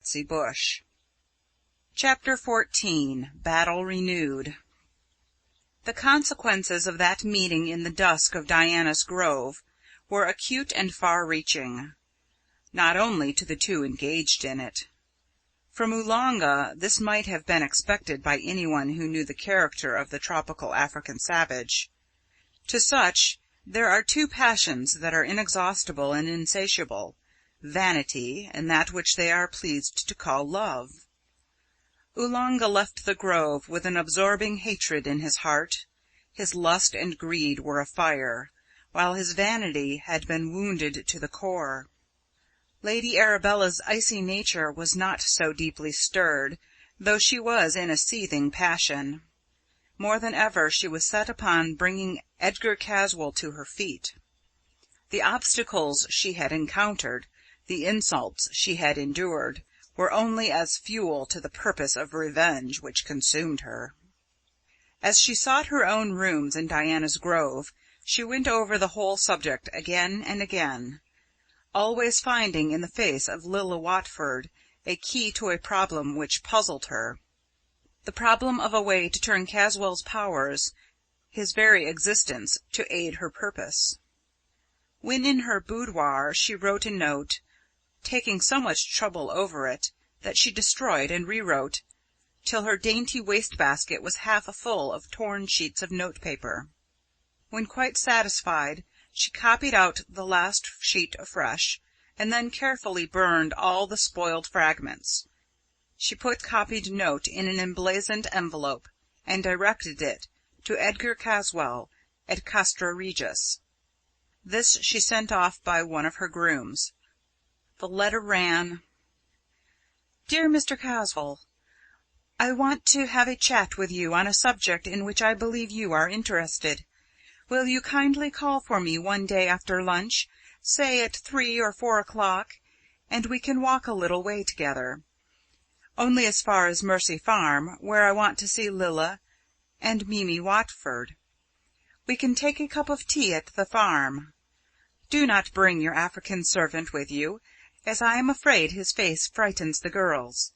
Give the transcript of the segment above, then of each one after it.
Betsy Bush. Chapter 14. Battle Renewed. The consequences of that meeting in the dusk of Diana's Grove were acute and far-reaching, not only to the two engaged in it. From Oolanga this might have been expected by anyone who knew the character of the tropical African savage. To such there are two passions that are inexhaustible and insatiable: vanity, and that which they are pleased to call love. Oolanga left the grove with an absorbing hatred in his heart. His lust and greed were afire, while his vanity had been wounded to the core. Lady Arabella's icy nature was not so deeply stirred, though she was in a seething passion. More than ever she was set upon bringing Edgar Caswell to her feet. The obstacles she had encountered, the insults she had endured, were only as fuel to the purpose of revenge which consumed her. As she sought her own rooms in Diana's Grove, she went over the whole subject again and again, always finding in the face of Lilla Watford a key to a problem which puzzled her: the problem of a way to turn Caswell's powers, his very existence, to aid her purpose. When in her boudoir she wrote a note, taking so much trouble over it that she destroyed and rewrote till her dainty waste-basket was half full of torn sheets of note-paper. When quite satisfied, she copied out the last sheet afresh, and then carefully burned all the spoiled fragments. She put copied note in an emblazoned envelope, and directed it to Edgar Caswell at Castra Regis. This she sent off by one of her grooms. The letter ran: "Dear Mr. Caswell, I want to have a chat with you on a subject in which I believe you are interested. Will you kindly call for me one day after lunch, say at 3 or 4 o'clock, and we can walk a little way together. Only as far as Mercy Farm, where I want to see Lilla and Mimi Watford. We can take a cup of tea at the farm. Do not bring your African servant with you, as I am afraid his face frightens the girls.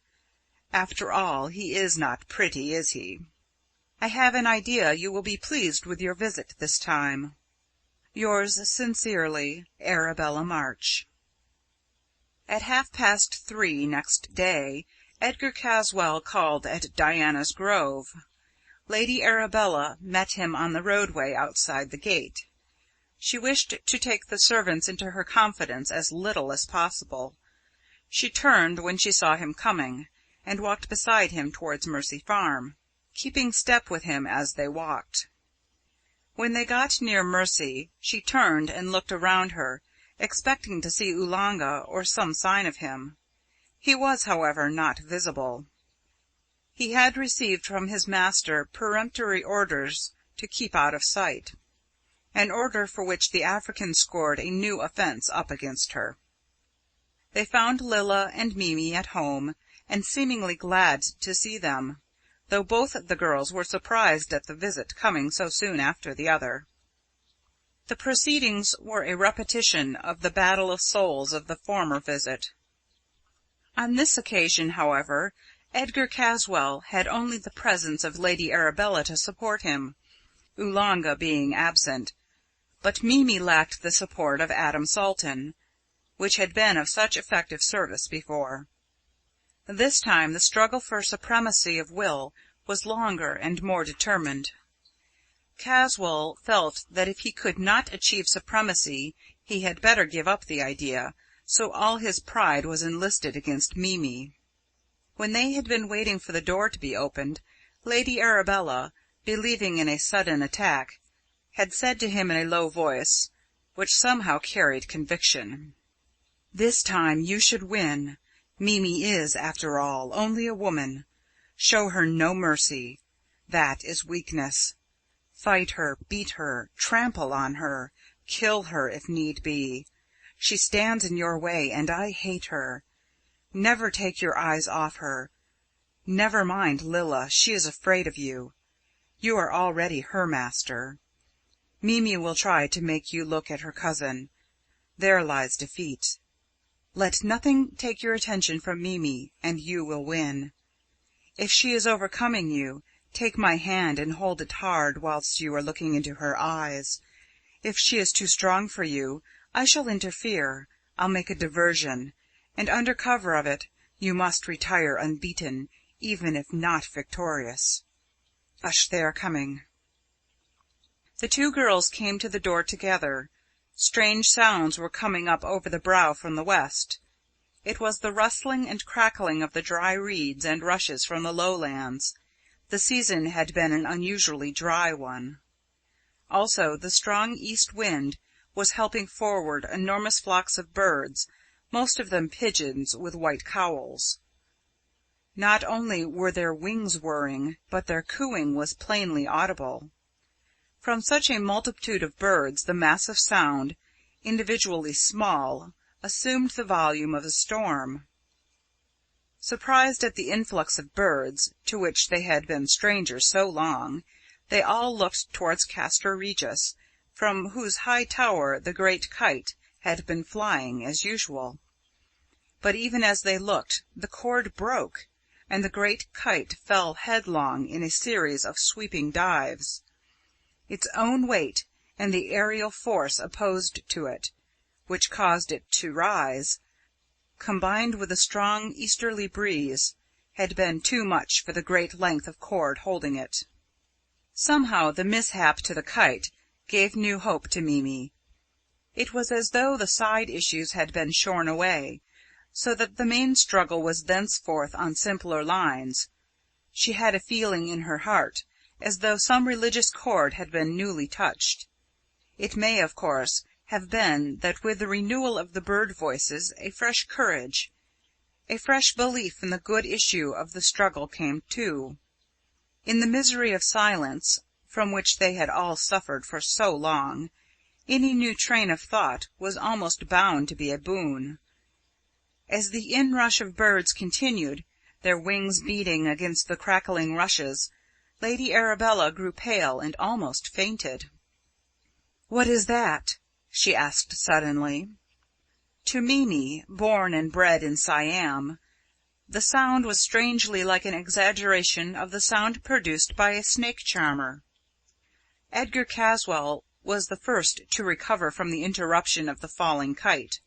After all, he is not pretty, is he? I have an idea you will be pleased with your visit this time. Yours sincerely, Arabella March." At 3:30 next day, Edgar Caswell called at Diana's Grove. Lady Arabella met him on the roadway outside the gate. She wished to take the servants into her confidence as little as possible. She turned when she saw him coming, and walked beside him towards Mercy Farm, keeping step with him as they walked. When they got near Mercy, she turned and looked around her, expecting to see Oolanga or some sign of him. He was, however, not visible. He had received from his master peremptory orders to keep out of sight, an order for which the African scored a new offence up against her. They found Lilla and Mimi at home, and seemingly glad to see them, though both the girls were surprised at the visit coming so soon after the other. The proceedings were a repetition of the battle of souls of the former visit. On this occasion, however, Edgar Caswell had only the presence of Lady Arabella to support him, Oolanga being absent, but Mimi lacked the support of Adam Salton, which had been of such effective service before. This time the struggle for supremacy of will was longer and more determined. Caswell felt that if he could not achieve supremacy he had better give up the idea, so all his pride was enlisted against Mimi. When they had been waiting for the door to be opened, Lady Arabella, believing in a sudden attack, had said to him in a low voice, which somehow carried conviction: "This time you should win. Mimi is, after all, only a woman. Show her no mercy. That is weakness. Fight her, beat her, trample on her, kill her if need be. She stands in your way, and I hate her. Never take your eyes off her. Never mind Lilla, she is afraid of you. You are already her master. Mimi will try to make you look at her cousin. There lies defeat. Let nothing take your attention from Mimi, and you will win. If she is overcoming you, take my hand and hold it hard whilst you are looking into her eyes. If she is too strong for you, I shall interfere. I'll make a diversion, and under cover of it you must retire unbeaten, even if not victorious. Hush, they are coming." The two girls came to the door together. Strange sounds were coming up over the brow from the west. It was the rustling and crackling of the dry reeds and rushes from the lowlands. The season had been an unusually dry one. Also, the strong east wind was helping forward enormous flocks of birds, most of them pigeons with white cowls. Not only were their wings whirring, but their cooing was plainly audible. From such a multitude of birds the mass of sound, individually small, assumed the volume of a storm. Surprised at the influx of birds, to which they had been strangers so long, they all looked towards Castra Regis, from whose high tower the great kite had been flying as usual. But even as they looked, the cord broke, and the great kite fell headlong in a series of sweeping dives. Its own weight, and the aerial force opposed to it, which caused it to rise, combined with a strong easterly breeze, had been too much for the great length of cord holding it. Somehow the mishap to the kite gave new hope to Mimi. It was as though the side issues had been shorn away, so that the main struggle was thenceforth on simpler lines. She had a feeling in her heart, as though some religious chord had been newly touched. It may, of course, have been that with the renewal of the bird voices a fresh courage, a fresh belief in the good issue of the struggle came too. In the misery of silence, from which they had all suffered for so long, any new train of thought was almost bound to be a boon. As the inrush of birds continued, their wings beating against the crackling rushes, Lady Arabella grew pale and almost fainted. "What is that?" she asked suddenly. To Mimi, born and bred in Siam, the sound was strangely like an exaggeration of the sound produced by a snake charmer. Edgar Caswell was the first to recover from the interruption of the falling kite.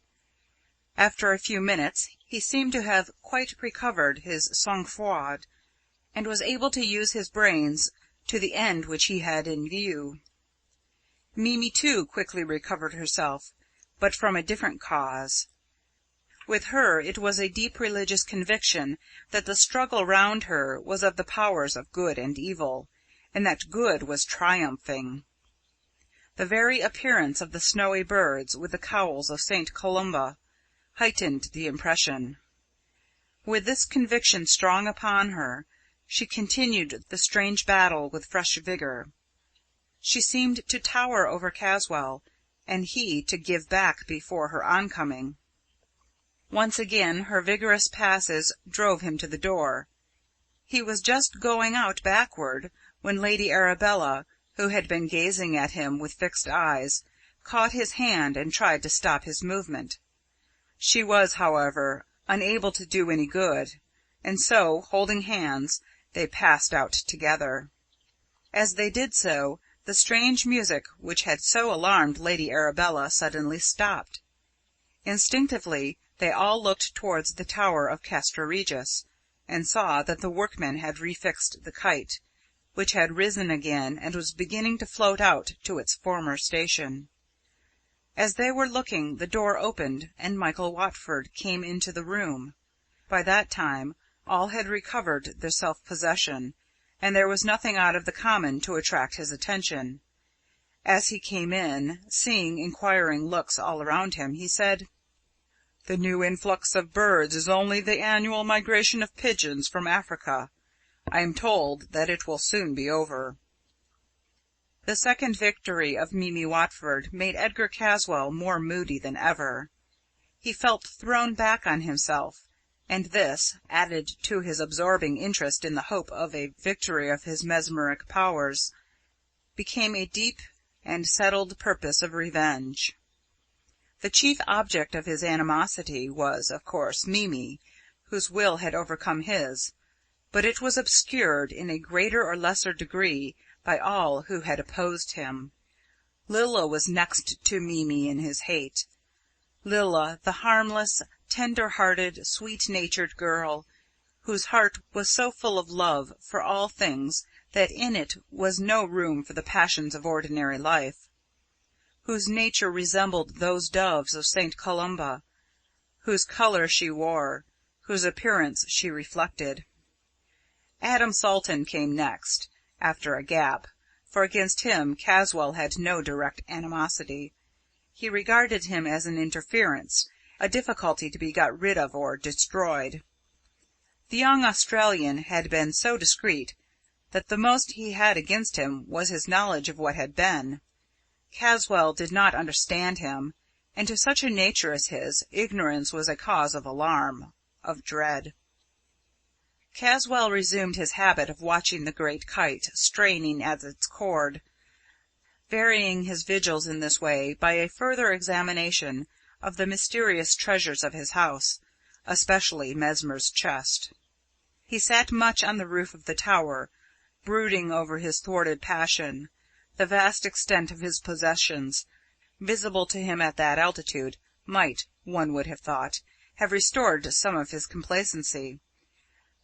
After a few minutes he seemed to have quite recovered his sang-froid, and was able to use his brains to the end which he had in view. Mimi, too, quickly recovered herself, but from a different cause. With her it was a deep religious conviction that the struggle round her was of the powers of good and evil, and that good was triumphing. The very appearance of the snowy birds with the cowls of St. Columba heightened the impression. With this conviction strong upon her, she continued the strange battle with fresh vigour. She seemed to tower over Caswell, and he to give back before her oncoming. Once again her vigorous passes drove him to the door. He was just going out backward, when Lady Arabella, who had been gazing at him with fixed eyes, caught his hand and tried to stop his movement. She was, however, unable to do any good, and so, holding hands, they passed out together. As they did so, the strange music which had so alarmed Lady Arabella suddenly stopped. Instinctively they all looked towards the tower of Castra Regis, and saw that the workmen had refixed the kite, which had risen again and was beginning to float out to its former station. As they were looking, the door opened, and Michael Watford came into the room. By that time all had recovered their self-possession, and there was nothing out of the common to attract his attention. As he came in, seeing inquiring looks all around him, he said, "The new influx of birds is only the annual migration of pigeons from Africa. I am told that it will soon be over." The second victory of Mimi Watford made Edgar Caswell more moody than ever. He felt thrown back on himself, and this, added to his absorbing interest in the hope of a victory of his mesmeric powers, became a deep and settled purpose of revenge. The chief object of his animosity was, of course, Mimi, whose will had overcome his, but it was obscured in a greater or lesser degree by all who had opposed him. Lilla was next to Mimi in his hate. Lilla, the harmless, tender-hearted, sweet-natured girl, whose heart was so full of love for all things that in it was no room for the passions of ordinary life, whose nature resembled those doves of St. Columba, whose colour she wore, whose appearance she reflected. Adam Salton came next, after a gap, for against him Caswell had no direct animosity. He regarded him as an interference, a difficulty to be got rid of or destroyed. The young Australian had been so discreet that the most he had against him was his knowledge of what had been. Caswell did not understand him, and to such a nature as his, ignorance was a cause of alarm, of dread. Caswell resumed his habit of watching the great kite straining at its cord, varying his vigils in this way by a further examination of the mysterious treasures of his house, especially Mesmer's chest. He sat much on the roof of the tower, brooding over his thwarted passion. The vast extent of his possessions, visible to him at that altitude, might, one would have thought, have restored some of his complacency.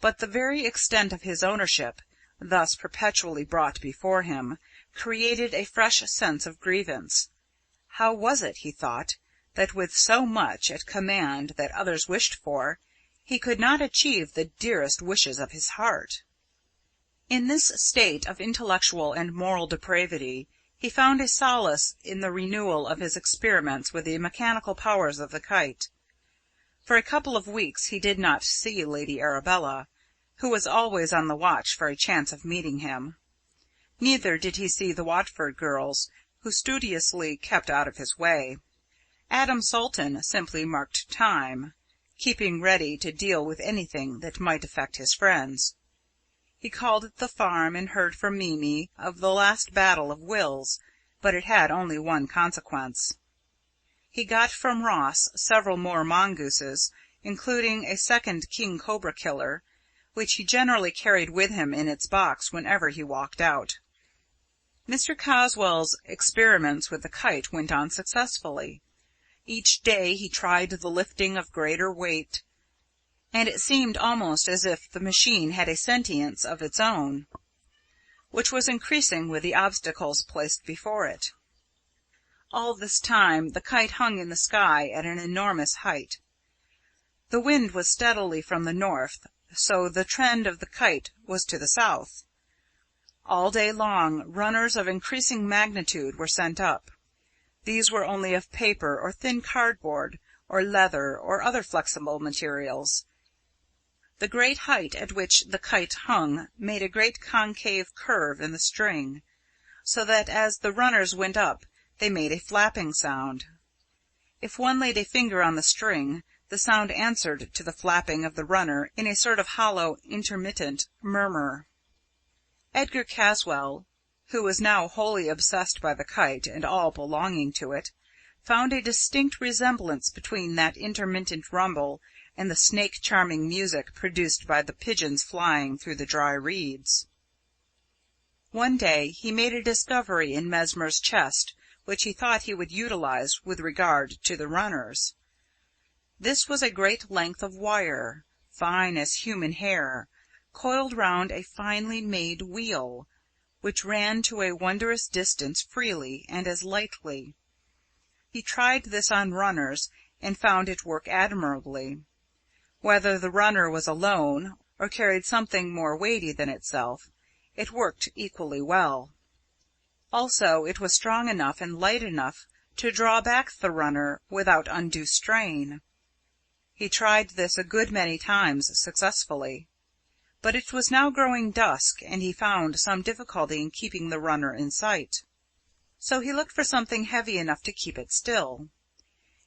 But the very extent of his ownership, thus perpetually brought before him, created a fresh sense of grievance. How was it, he thought, that with so much at command that others wished for, he could not achieve the dearest wishes of his heart? In this state of intellectual and moral depravity, he found a solace in the renewal of his experiments with the mechanical powers of the kite. For a couple of weeks he did not see Lady Arabella, who was always on the watch for a chance of meeting him. Neither did he see the Watford girls, who studiously kept out of his way. Adam Salton simply marked time, keeping ready to deal with anything that might affect his friends. He called at the farm and heard from Mimi of the last battle of wills, but it had only one consequence. He got from Ross several more mongooses, including a second king cobra killer, which he generally carried with him in its box whenever he walked out. Mr. Caswell's experiments with the kite went on successfully. Each day he tried the lifting of greater weight, and it seemed almost as if the machine had a sentience of its own, which was increasing with the obstacles placed before it. All this time the kite hung in the sky at an enormous height. The wind was steadily from the north, so the trend of the kite was to the south. All day long runners of increasing magnitude were sent up. These were only of paper or thin cardboard, or leather, or other flexible materials. The great height at which the kite hung made a great concave curve in the string, so that as the runners went up they made a flapping sound. If one laid a finger on the string, the sound answered to the flapping of the runner in a sort of hollow, intermittent murmur. Edgar Caswell, who was now wholly obsessed by the kite and all belonging to it, found a distinct resemblance between that intermittent rumble and the snake-charming music produced by the pigeons flying through the dry reeds. One day he made a discovery in Mesmer's chest which he thought he would utilize with regard to the runners. This was a great length of wire, fine as human hair, coiled round a finely made wheel, which ran to a wondrous distance freely and as lightly. He tried this on runners, and found it work admirably. Whether the runner was alone, or carried something more weighty than itself, it worked equally well. Also, it was strong enough and light enough to draw back the runner without undue strain. He tried this a good many times successfully, but it was now growing dusk, and he found some difficulty in keeping the runner in sight. So he looked for something heavy enough to keep it still.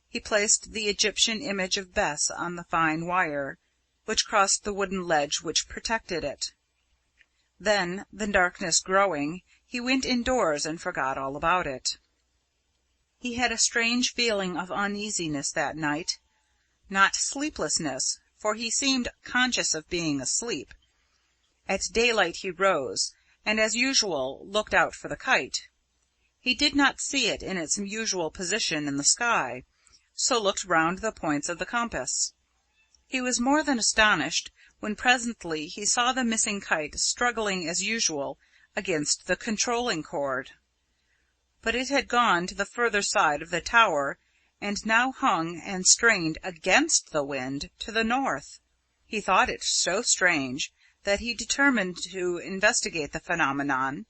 He placed the Egyptian image of Bes on the fine wire, which crossed the wooden ledge which protected it. Then, the darkness growing, he went indoors and forgot all about it. He had a strange feeling of uneasiness that night. Not sleeplessness, for he seemed conscious of being asleep. At daylight he rose, and as usual looked out for the kite. He did not see it in its usual position in the sky, so looked round the points of the compass. He was more than astonished when presently he saw the missing kite struggling as usual against the controlling cord. But it had gone to the further side of the tower, and now hung and strained against the wind to the north. He thought it so strange that he determined to investigate the phenomenon,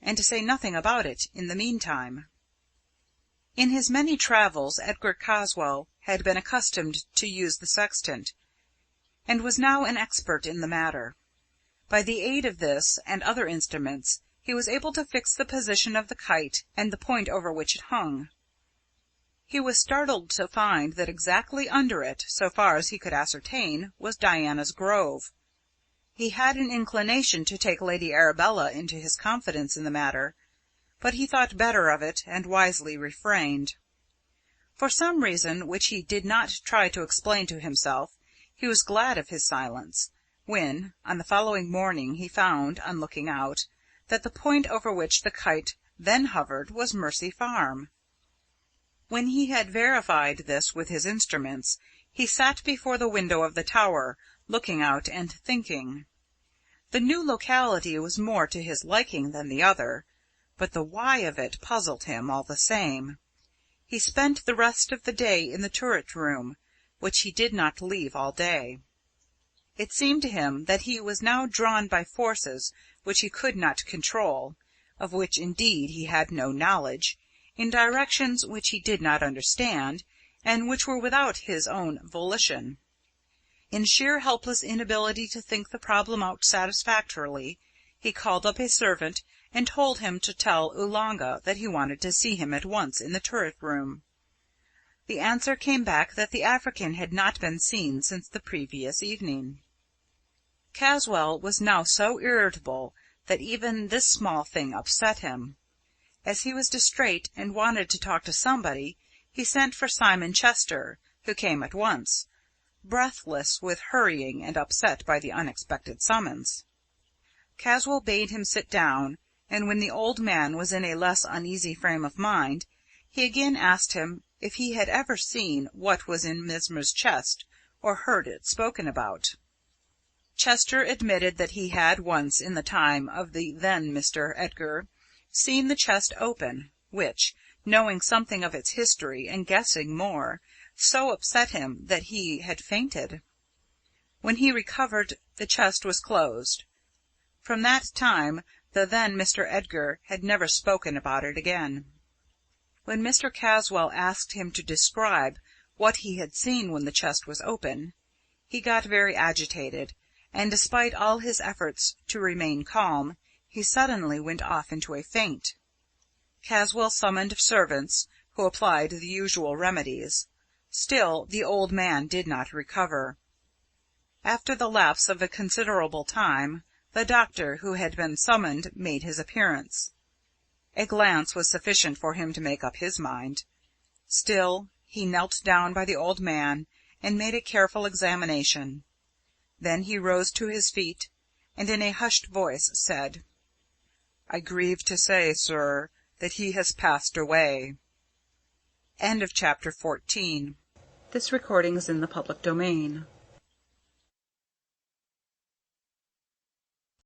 and to say nothing about it in the meantime. In his many travels Edgar Caswell had been accustomed to use the sextant, and was now an expert in the matter. By the aid of this and other instruments he was able to fix the position of the kite and the point over which it hung. He was startled to find that exactly under it, so far as he could ascertain, was Diana's grove. He had an inclination to take Lady Arabella into his confidence in the matter, but he thought better of it and wisely refrained. For some reason which he did not try to explain to himself, he was glad of his silence, when, on the following morning, he found, on looking out, that the point over which the kite then hovered was Mercy Farm. When he had verified this with his instruments, he sat before the window of the tower, looking out and thinking. The new locality was more to his liking than the other, but the why of it puzzled him all the same. He spent the rest of the day in the turret room, which he did not leave all day. It seemed to him that he was now drawn by forces which he could not control, of which indeed he had no knowledge, in directions which he did not understand, and which were without his own volition. In sheer helpless inability to think the problem out satisfactorily, he called up a servant and told him to tell Oolanga that he wanted to see him at once in the turret room. The answer came back that the African had not been seen since the previous evening. Caswell was now so irritable that even this small thing upset him. As he was distrait and wanted to talk to somebody, he sent for Simon Chester, who came at once, breathless with hurrying and upset by the unexpected summons. Caswell bade him sit down, and when the old man was in a less uneasy frame of mind, he again asked him if he had ever seen what was in Mesmer's chest, or heard it spoken about. Chester admitted that he had once, in the time of the then Mr. Edgar, seen the chest open, which, knowing something of its history and guessing more, so upset him that he had fainted. When he recovered, the chest was closed. From that time the then Mr. Edgar had never spoken about it again. When Mr. Caswell asked him to describe what he had seen when the chest was open, he got very agitated, and despite all his efforts to remain calm, he suddenly went off into a faint. Caswell summoned servants, who applied the usual remedies. Still the old man did not recover. After the lapse of a considerable time, the doctor who had been summoned made his appearance. A glance was sufficient for him to make up his mind. Still, he knelt down by the old man and made a careful examination. Then he rose to his feet, and in a hushed voice said, "I grieve to say, sir, that he has passed away." End of chapter 14. This recording is in the public domain.